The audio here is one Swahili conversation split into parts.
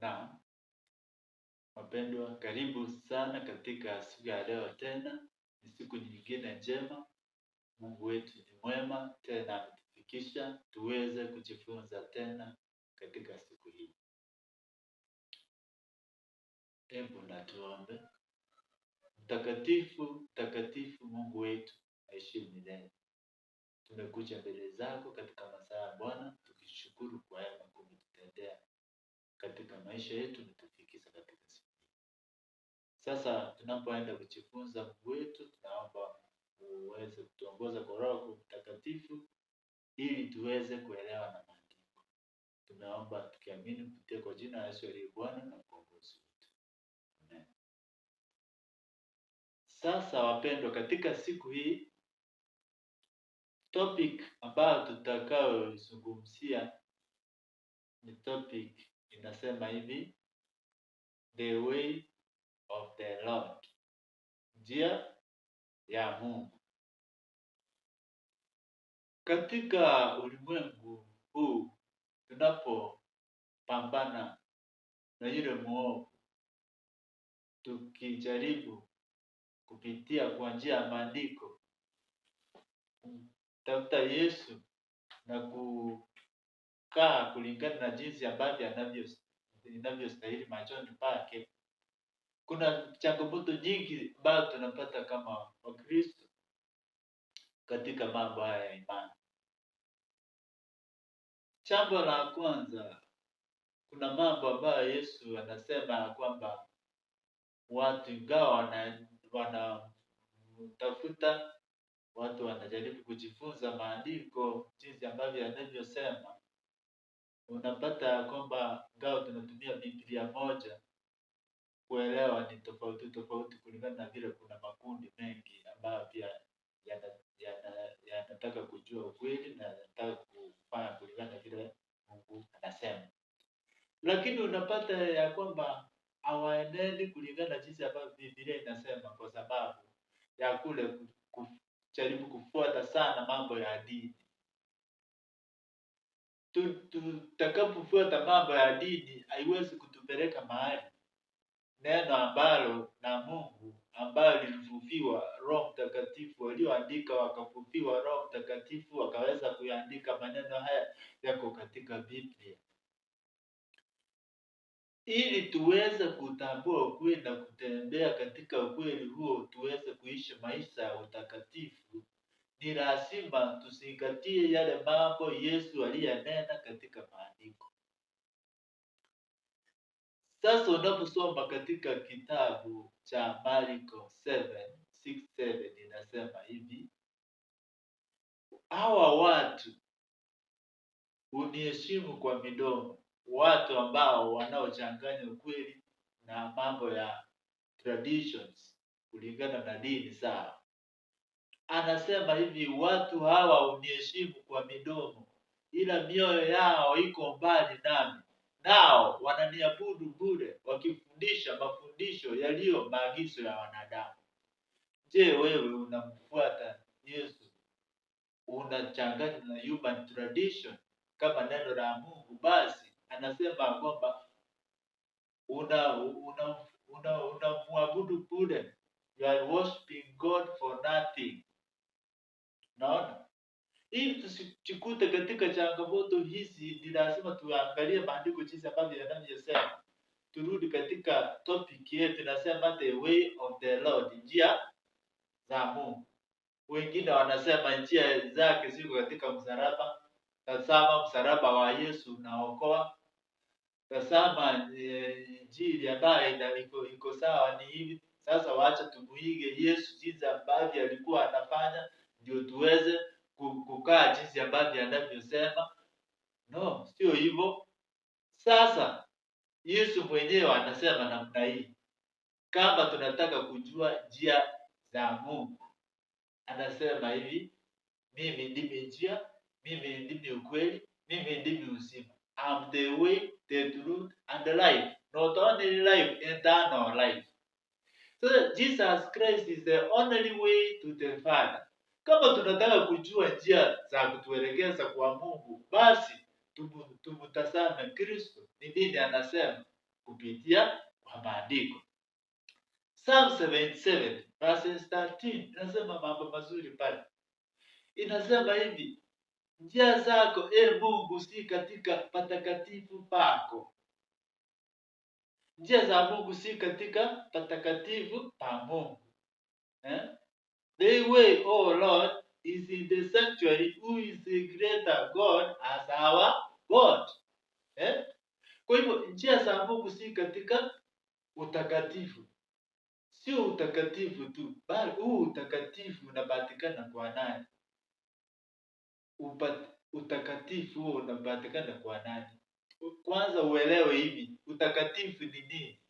Na wapendwa, karibu sana katika siku ya leo tena. Ni siku nyingine njema. Mungu wetu ni mwema, tena ametufikisha tuweze kujifunza tena katika siku hii. Hebu na tuombe. Mtakatifu, mtakatifu Mungu wetu aishi milele. Tumekuja mbele zako katika masaa ya Bwana, tukishukuru kwa yale makuu umetutendea katika maisha yetu na tufikisha katika siku hii. Sasa tunapoenda kujifunza, Mungu wetu, tunaomba uweze kutuongoza kwa Roho Mtakatifu ili tuweze kuelewa na maandiko. Tunaomba tukiamini kupitia kwa jina la Yesu aliye Bwana na mkombozi wetu. Amen. Sasa wapendwa, katika siku hii topic ambayo tutakayozungumzia ni topic inasema hivi: the way of the Lord, njia ya Mungu. Katika ulimwengu huu tunapopambana na yule mwovu, tukijaribu kupitia kwa njia ya maandiko tafuta Yesu na kukaa kulingana na jinsi ambavyo inavyostahili machoni pake, kuna changamoto nyingi ambazo tunapata kama Wakristo katika mambo haya ya imani. Jambo la kwanza, kuna mambo ambayo Yesu anasema kwamba watu ingawa wanatafuta, watu wanajaribu kujifunza maandiko jinsi ambavyo yanavyosema, unapata kwamba ingawa tunatumia Biblia moja, kuelewa ni tofauti kulingana na vile kuna makundi mengi ambayo pia yanataka kujua ukweli na yanataka kufanya kulingana na vile Mungu anasema. Lakini unapata ya kwamba hawaenendi kulingana na jinsi ambavyo Biblia inasema, kwa sababu ya kule kujaribu kufuata sana mambo ya dini. Tutakapofuata mambo ya dini haiwezi kutupeleka mahali neno ambalo na Mungu ambayo lilifufiwa Roho Mtakatifu walioandika, wakafufiwa Roho Mtakatifu wakaweza kuandika maneno haya yako katika Biblia. Ili tuweze kutambua ukweli na kutembea katika ukweli huo, tuweze kuishi maisha ya utakatifu, ni lazima tuzingatie yale mambo Yesu aliyanena katika maandiko. Sasa unaposoma katika kitabu cha Marko 7:6-7 inasema hivi: hawa watu huniheshimu kwa midomo, watu ambao wanaochanganya ukweli na mambo ya traditions kulingana na dini zao. Anasema hivi, watu hawa huniheshimu kwa midomo, ila mioyo yao iko mbali nami. Nao wananiabudu bure, wakifundisha mafundisho yaliyo maagizo ya wanadamu. Je, wewe unamfuata Yesu? Unachanganya na human tradition kama neno la Mungu? Basi anasema kwamba unamwabudu bure. You are worshiping God for nothing. Naona? Ili tusijikute katika changamoto hizi, ni lazima tuangalie maandiko jinsi ambavyo yanavyosema. Turudi katika topic yetu, nasema the way of the Lord, njia za Mungu. Wengine wanasema njia zake ziko katika msalaba. Tazama msalaba wa Yesu unaokoa. Tazama injili ambayo iko sawa ni hivi. Sasa waacha tumuige Yesu jinsi ambavyo alikuwa anafanya, ndio tuweze kukaa jinsi ambavyo anavyosema. No, sio hivyo. Sasa Yesu mwenyewe anasema namna hii, kama tunataka kujua njia za Mungu, anasema hivi: mimi ndimi njia, mimi ndimi ukweli, mimi ndimi uzima. I'm the way, the truth and the life. Not only life, eternal life. So Jesus Christ is the only way to the Father. Kama tunataka kujua njia za kutuelekeza kwa Mungu, basi tumtazame Kristo. Ni nini anasema? kupitia kwa maandiko. Psalm 77 verses 13 inasema mambo mazuri pale. Inasema hivi: njia zako Mungu si katika patakatifu pako. Njia za Mungu si katika patakatifu pa Mungu. The way, oh Lord, is in the sanctuary, who is the greater God as our God. Kwa hivyo njia za Mungu si katika utakatifu. Sio utakatifu tu, bali huu utakatifu unapatikana kwa nani? Utakatifu huo unapatikana kwa nani? Kwanza uelewe hivi, utakatifu ni nini?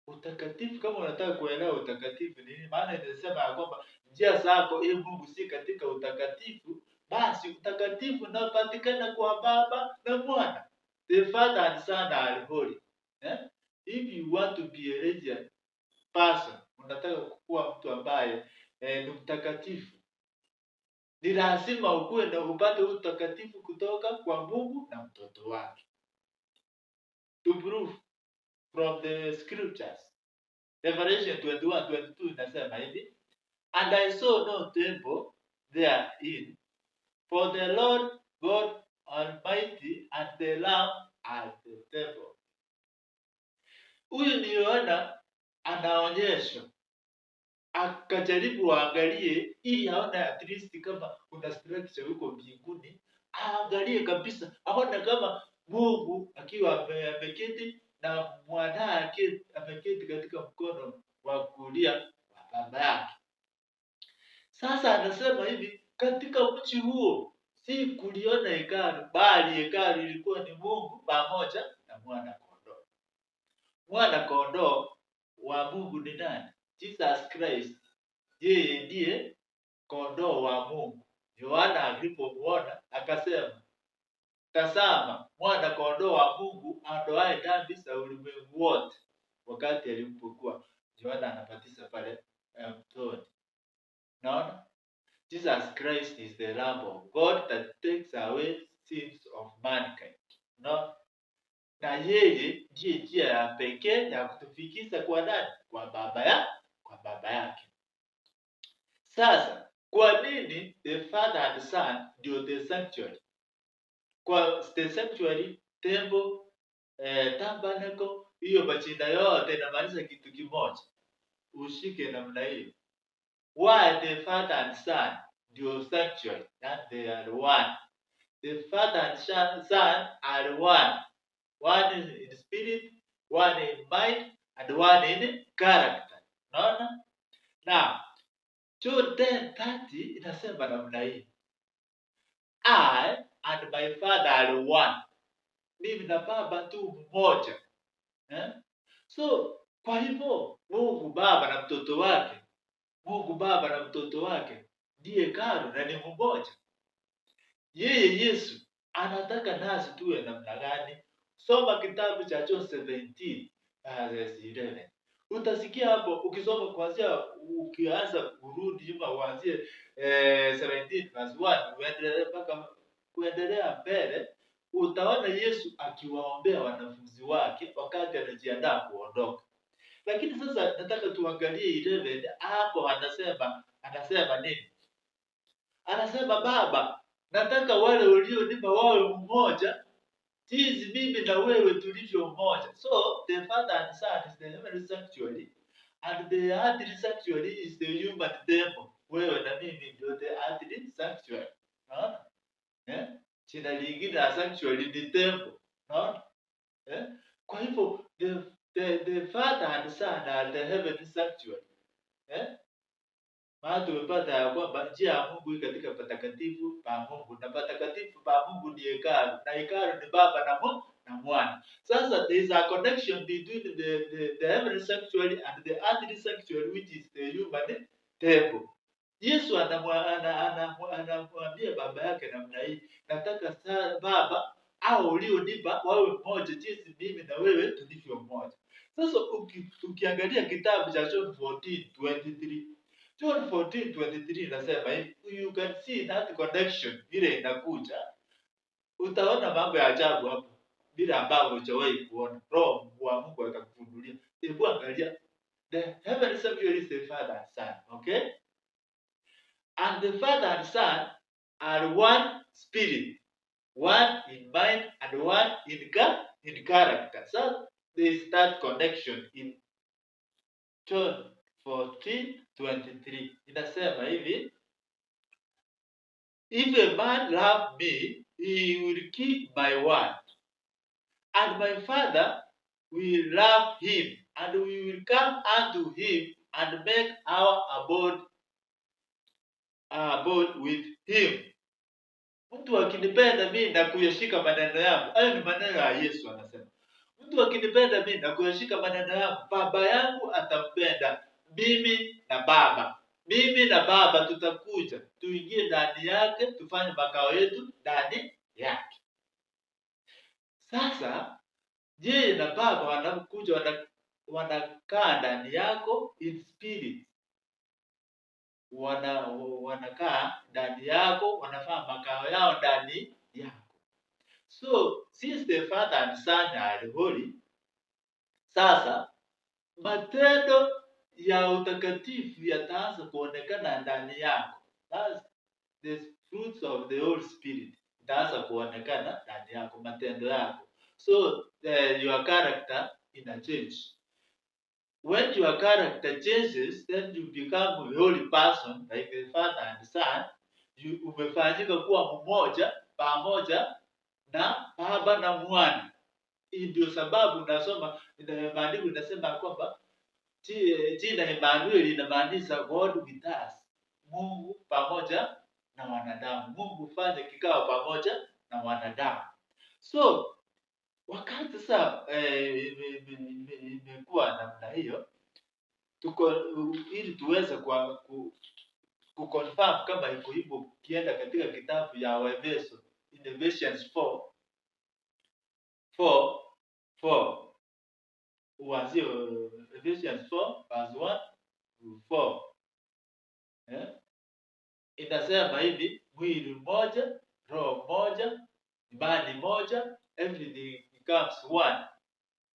Utakatifu, kama unataka kuelewa utakatifu ni nini, maana inasema ya kwamba njia zako Mungu si katika utakatifu, basi utakatifu unapatikana kwa Baba na Mwana. The Father and Son are holy. If you want to be a religious person, unataka kuwa mtu ambaye ni mtakatifu, ni lazima ukuwe na upate utakatifu kutoka kwa Mungu na mtoto wake. To prove from the scriptures, Revelation 21:22 inasema hivi: and I saw no temple therein, for the Lord God Almighty and the Lamb are the temple. Huyu niona anaonyeshwa, akajaribu angalie ili aone at least kama kuna structure huko mbinguni, aangalie kabisa, aone kama Mungu akiwa ameketi na mwanae ameketi katika mkono wa kulia wa baba yake. Sasa anasema hivi, katika mji huo si kuliona hekalu, bali hekalu ilikuwa ni Mungu pamoja na mwana kondoo. Mwana kondoo wa Mungu ni nani? Jesus Christ. Yeye ndiye kondoo wa Mungu. Yohana alipomuona akasema, tazama mwana kondoo wa Mungu aondoaye dhambi za ulimwengu wote. Wakati alipokuwa Yohana anabatiza pale mtoni. Naona Jesus Christ is the Lamb of God that takes away sins of mankind. No? Na yeye ndiye njia ya pekee ya kutufikisha kwa nani? Kwa baba yake. Sasa kwa nini the Father and Son ndio the sanctuary? Kwa the sanctuary, temple, tabernacle, hiyo majina yote inamaanisha kitu kimoja. Ushike namna hiyo. Why the Father and Son ndio sanctuary? That they are one. The Father and Son are one. One in spirit, one in mind, and one in character. Naona? Now, John 10:30 inasema namna hii: I and my Father are one. Mimi na Baba tu mmoja. So, kwa hivyo Mungu Baba na mtoto wake, Mungu Baba na mtoto wake ndiye hekalu na ni mmoja. Yeye Yesu anataka nasi tuwe namna gani? Soma kitabu cha John 17 verse 11. Utasikia hapo ukisoma kuanzia, ukianza kurudi nyuma uanzie 17 verse 1 uendelee mpaka kuendelea mbele, utaona Yesu akiwaombea wanafunzi wake wakati anajiandaa kuondoka. Lakini sasa nataka tuangalie 11 hapo, anasema nini? Anasema, Baba, nataka wale ulionipa wawe mmoja, jinsi mimi na wewe tulivyo mmoja. So the Father and Son is the heavenly sanctuary, and the earthly sanctuary is the human temple. Wewe na mimi ndio the earthly sanctuary. Naona? Jina lingine la sanctuary ni temple. Naona? Kwa hivyo the Father and Son are the heavenly sanctuary. Maana tumepata ya kwamba njia ya Mungu iko katika patakatifu pa Mungu, na patakatifu pa Mungu ni hekalu, na hekalu ni Baba na Mwana. Sasa there is a connection between the heavenly sanctuary and the earthly sanctuary, which is the human temple. Yesu anamwambia baba yake namna hii, nataka Baba au ulionipa wawe mmoja jinsi mimi na wewe tulivyo mmoja. Sasa ukiangalia kitabu cha John 14:23, John 14:23 inasema hivi, you can see that connection vile inakuja. Utaona mambo ya ajabu hapo. bila ambavyo hujawahi kuona. Roho wa Mungu akakufungulia. Hebu angalia, the heavenly Savior is the Father and Son, okay? And the Father and Son are one spirit, one in mind and one in character. So there is that connection in John 14:23. Inasema hivi, if a man love me, he will keep my word, and my Father will love him, and we will come unto him and make our abode with him. Mtu akinipenda mimi na kuyashika maneno yangu, hayo ni maneno ya Yesu anasema. Mtu akinipenda mimi na kuyashika maneno yangu, Baba yangu atampenda mimi na Baba. Mimi na Baba tutakuja, tuingie ndani yake, tufanye makao yetu ndani yake. Sasa yeye na Baba wanakuja wanakaa ndani yako in spirit. Wanakaa ndani yako, wanafanya makao yao ndani yako. So since the Father and Son are holy, sasa matendo ya utakatifu yataanza kuonekana ndani yako. That's the fruits of the Holy Spirit. Itaanza kuonekana ndani yako, matendo yako. So your character ina change. When your character changes, then you become a holy person like the Father and Son. Umefanyika kuwa mmoja pamoja na Baba na Mwana. Ndio sababu nasoma maandiko inasema kwamba jina Emmanuel inamaanisha God with us. Mungu pamoja na wanadamu. Mungu fanya kikao pamoja na wanadamu. So wakati sasa imekuwa namna hiyo, ili tuweze kuconfirm kama iko hivyo, kienda katika kitabu ya Waefeso in Ephesians 4 uanzie Ephesians 4 verse 1 to 4. Inasema hivi, mwili mmoja, roho moja, imani moja, everything becomes one.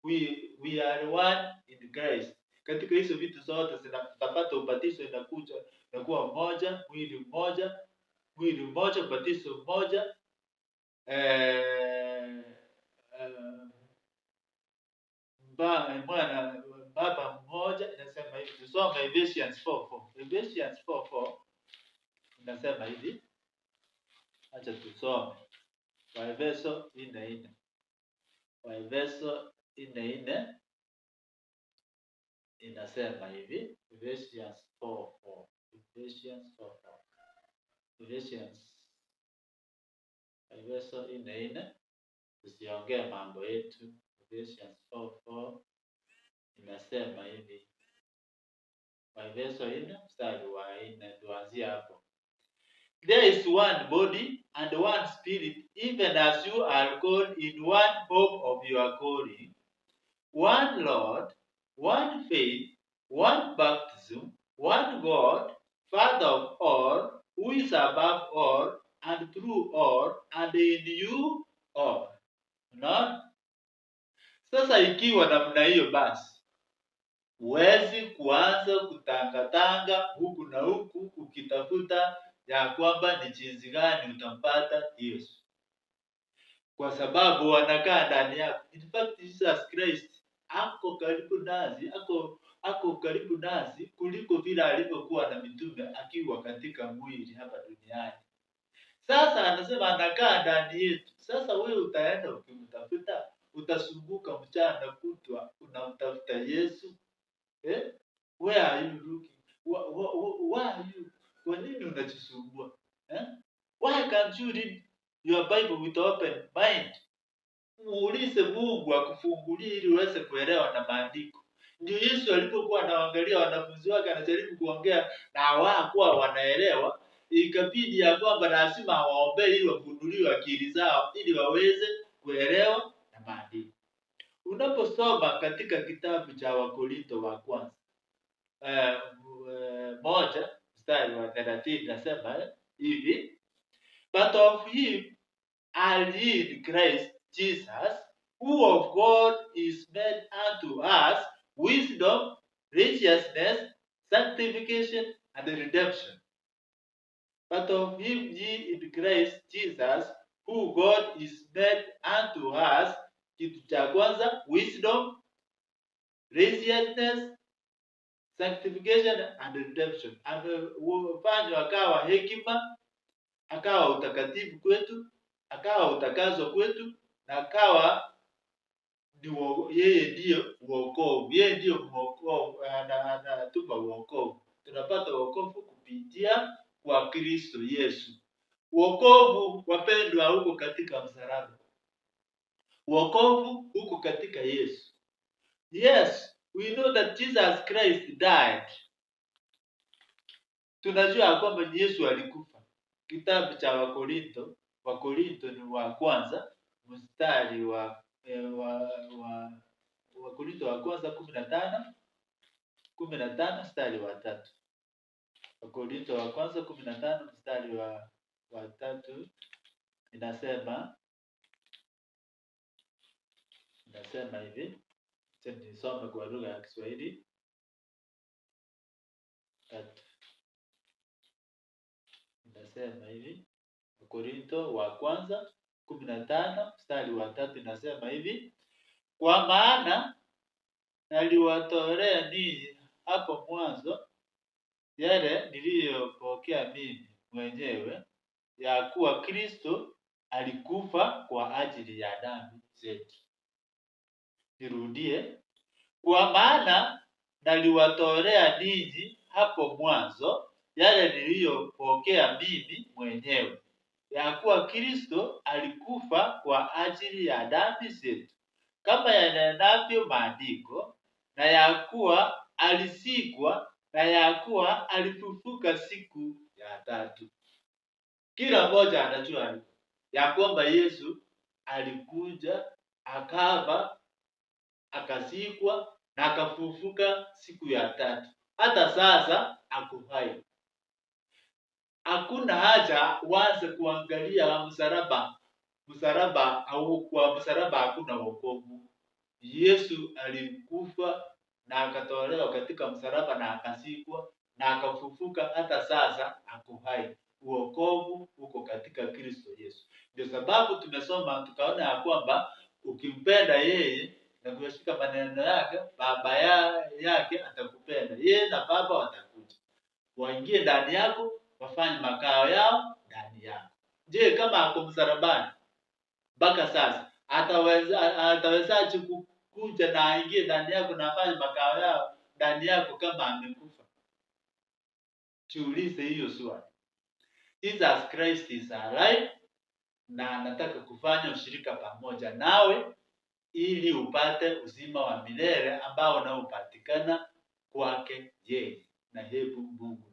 We are one in Christ. Katika hizo vitu zote zinapata ubatizo, inakuja inakuwa mmoja, mwili mmoja, ubatizo mmoja, Mwana Baba mmoja. Inasema hivi, tusome Ephesians 4:4. Ephesians 4:4 inasema hivi, acha tusome Waefeso 4:4. Waefeso 4:4 inasema hivi, Ephesians 4:4. Ephesians 4:4. Waefeso 4:4. Tusiongee mambo yetu. Ephesians 4:4 inasema hivi, Waefeso 4 mstari wa 4, tuanzie hapo. There is one body and one spirit, even as you are called in one hope of your calling, one Lord, one faith, one baptism, one God, Father of all, who is above all and through all and in you all. Unaona? Sasa ikiwa namna hiyo, basi huwezi kuanza kutangatanga huku na huku ukitafuta ya kwamba ni jinsi gani utampata Yesu, kwa sababu wanakaa ndani yako. In fact, Jesus Christ ako karibu nasi kuliko vile alivyokuwa na mitume akiwa katika mwili hapa duniani. Sasa anasema anakaa ndani yetu. Sasa wewe utaenda ukimtafuta, utasumbuka mchana kutwa unamtafuta Yesu. Where are you looking? Why are you? Kwa nini unajisumbua? Why can't you read your Bible with open mind? Muulize Mungu akufungulie ili uweze kuelewa na maandiko. Ndio Yesu alipokuwa anaangalia wanafunzi wake, anajaribu kuongea na hawakuwa wanaelewa, ikabidi ya kwamba lazima waombe ili wafunguliwe akili zao ili waweze kuelewa na maandiko. Unaposoma katika kitabu cha Wakorintho wa kwanza 1 mstari wa 30 nasema hivi, but of him are ye in Christ Jesus, who of God is made unto us wisdom, righteousness, sanctification, and redemption. But of him ye in Christ Jesus, who God is made unto us, kitu cha kwanza, wisdom, righteousness, sanctification and redemption. Amefanywa akawa hekima, akawa utakatifu kwetu, akawa utakazo kwetu, na akawa yeye ndiyo uokovu. Yeye ndiyo mwokovu, anatupa uokovu. Tunapata uokovu kupitia kwa Kristo Yesu. Uokovu, wapendwa, huko katika msalaba. Uokovu huko katika Yesu. Yes, we know that Jesus Christ died. Tunajua kwamba Yesu alikufa. Kitabu cha Wakorinto ni wa kwanza mstari wa Wakorinto wa kwanza 15 mstari wa 3. Wakorinto wa kwanza 15 mstari wa 3 inasema hivi. Sasa nisome kwa lugha ya Kiswahili. Inasema hivi. Wakorinto wa kwanza 15 mstari wa 3 inasema hivi: kwa maana naliwatolea ninyi hapo mwanzo yale niliyopokea mimi mwenyewe, ya kuwa Kristo alikufa kwa ajili ya dhambi zetu. Nirudie: kwa maana naliwatolea ninyi hapo mwanzo yale niliyopokea mimi mwenyewe, ya kuwa Kristo alikufa kwa ajili ya dhambi zetu, kama yanenavyo maandiko, na ya kuwa alizikwa, na ya kuwa alifufuka siku ya tatu. Kila mmoja anajua ya kwamba Yesu alikuja, akafa, akazikwa na akafufuka siku ya tatu. Hata sasa ako hai. Hakuna haja uanze kuangalia msalaba au kwa msalaba hakuna wokovu. Yesu alikufa na akatolewa katika msalaba na akazikwa na akafufuka, hata sasa ako hai. Wokovu uko katika Kristo Yesu. Ndio sababu tumesoma tukaona ya kwamba ukimpenda yeye na kuyashika maneno yake, baba yake atakupenda. Yeye na baba watakuja, waingie ndani yako, wafanye makao yao ndani yako. Je, kama ako msalabani mpaka sasa atawezaje kuja na aingie ndani yako na afanye makao yao ndani yako kama amekufa? Tuulize hiyo swali. Jesus Christ is alive na anataka kufanya ushirika pamoja nawe ili upate uzima wa milele ambao unaopatikana kwake yeye. Na hebu Mungu